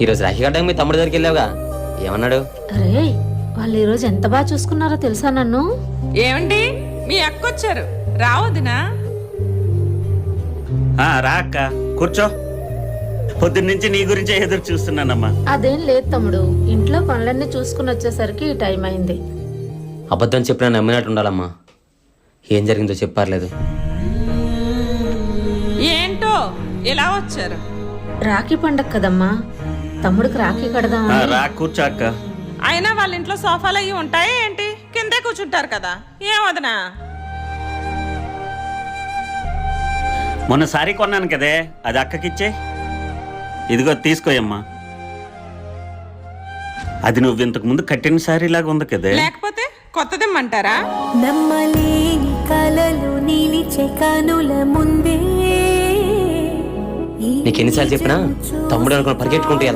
ఈరోజు రాఖీ కట్టడానికి మీ తమ్ముడి దగ్గరికి వెళ్ళావుగా, ఏమన్నాడు? అరే వాళ్ళు ఈరోజు ఎంత బాగా చూసుకున్నారో తెలుసా నన్ను. ఏమండి మీ అక్క వచ్చారు, రావద్దునా? రా అక్క, కూర్చో. పొద్దున్నుంచి నీ గురించే ఎదురు చూస్తున్నానమ్మా. అదేం లేదు తమ్ముడు, ఇంట్లో పనులన్నీ చూసుకుని వచ్చేసరికి ఈ టైం అయింది. అబద్ధం చెప్పినా నమ్మినట్టు ఉండాలమ్మా. ఏం జరిగిందో చెప్పారలేదు. ఏంటో ఇలా వచ్చారు? రాఖీ పండగ కదమ్మా, తమ్ముడికి రాఖీ కడదాం. రా కూర్చో అక్క. అయినా వాళ్ళ ఇంట్లో సోఫాలు అయ్యి ఉంటాయి ఏంటి? కిందే కూర్చుంటారు కదా. ఏం వదనా? మొన్న సారీ కొన్నాను కదే, అది అక్కకిచ్చే. ఇదిగో తీసుకోయమ్మా. అది నువ్వు ఇంతకు ముందు కట్టిన సారీ లాగా ఉంది కదే. లేకపోతే కొత్తదిమ్మంటారా? నమ్మలేని కలలు నిలిచే కనుల ముందే నీకు ఎన్నిసార్లు చెప్పినా తమ్ముడు అనుకుని పరిగెట్టుకుంటూ